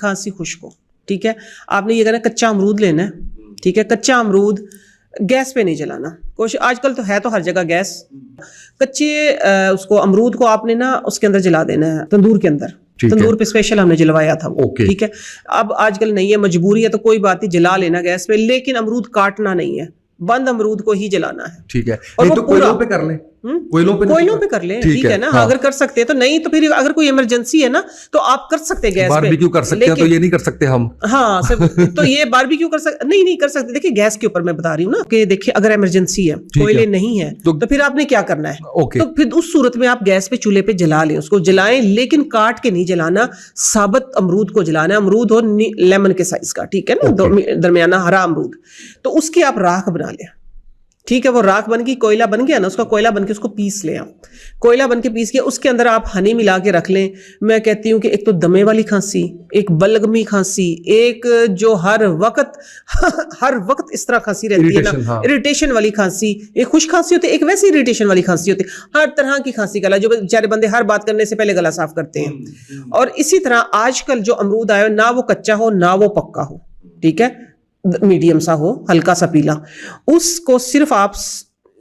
खांसी, खुश्क हो, ठीक है, आपने ये करना कच्चा अमरूद लेना है, ठीक है, कच्चा अमरूद गैस पे नहीं जलाना, कोशिश, आजकल तो है तो हर जगह गैस, कच्चे उसको अमरूद को आपने ना उसके अंदर जला देना है, तंदूर के अंदर, तंदूर पे स्पेशल हमने जलवाया था वो, ठीक है। अब आजकल नहीं है, मजबूरी है तो कोई बात नहीं, जला लेना गैस पे, लेकिन अमरूद काटना नहीं है, बंद अमरूद को ही जलाना है, ठीक है। और तो कोयलों पे कर लें, कोयलों पे कर ले, ठीक है ना, हाँ। अगर कर सकते हैं तो, नहीं तो फिर अगर कोई इमरजेंसी है ना तो आप कर सकते हैं गैस पे, बारबेक्यू कर सकते हैं, तो ये नहीं कर सकते हम, हाँ सब तो ये बारबेक्यू कर सकते नहीं कर सकते। देखिए गैस के ऊपर मैं बता रही हूँ ना कि देखिए अगर इमरजेंसी है, कोयले नहीं है तो फिर आपने क्या करना है, तो फिर उस सूरत में आप गैस पे चूल्हे पे जला लें, उसको जलाएं, लेकिन काट के नहीं जलाना, साबुत अमरूद को जलाना है, अमरूद हो लेमन के साइज का, ठीक है ना, दरमियाना हरा अमरूद, तो उसकी आप राख बना लें, ठीक है। वो राख बन गई, कोयला बन गया ना, उसका कोयला बन के उसको पीस लें आप, कोयला बन के पीस के उसके अंदर आप हनी मिला के रख लें। मैं कहती हूँ कि एक तो दमे वाली खांसी, एक बलगमी खांसी, एक जो हर वक्त इस तरह खांसी रहती है ना, इरिटेशन वाली खांसी, एक खुश खांसी होती है, एक वैसी इरिटेशन वाली खांसी होती है, हर तरह की खांसी का इलाज, जो बेचारे बंदे हर बात करने से पहले गला साफ करते हैं। और इसी तरह आजकल जो अमरूद आया ना वो कच्चा हो ना वो पक्का हो, ठीक है, मीडियम सा हो, हल्का सा पीला, उसको सिर्फ आप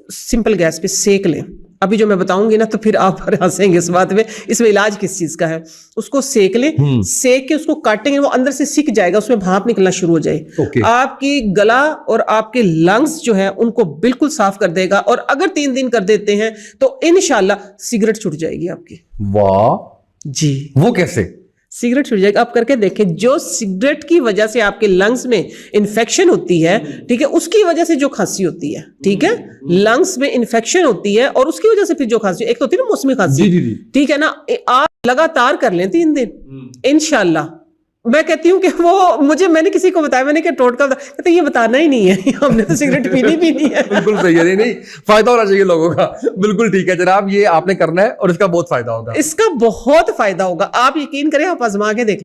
सिंपल गैस पे सेक लें। अभी जो मैं बताऊंगी ना तो फिर आप हंसेंगे इस बात में, इसमें इलाज किस चीज का है, उसको सेक लें, सेक के उसको काटेंगे, वो अंदर से सिक जाएगा, उसमें भाप निकलना शुरू हो जाए, आपकी गला और आपके लंग्स जो है उनको बिल्कुल साफ कर देगा। और अगर 3 दिन कर देते हैं तो इंशाल्लाह सिगरेट छूट जाएगी आपकी। वाह जी, वो कैसे? सिगरेट छूट जाएगा, आप करके देखें। जो सिगरेट की वजह से आपके लंग्स में इन्फेक्शन होती है, ठीक है, उसकी वजह से जो खांसी होती है, ठीक है, लंग्स में इन्फेक्शन होती है और उसकी वजह से फिर जो खांसी, एक तो होती है ना मौसमी खांसी, ठीक है ना, आप लगातार कर लें 3 दिन, इंशाल्लाह। मैं कहती हूँ कि वो मैंने किसी को बताया, मैंने क्या टोटका बताया, कहते ये बताना ही नहीं है, हमने तो सिगरेट पीनी है। बिल्कुल सही है, नहीं फायदा होना चाहिए लोगों का, बिल्कुल ठीक है जनाब, ये आपने करना है और इसका बहुत फायदा होगा, इसका बहुत फायदा होगा, आप यकीन करें, आप आजमा के देखें।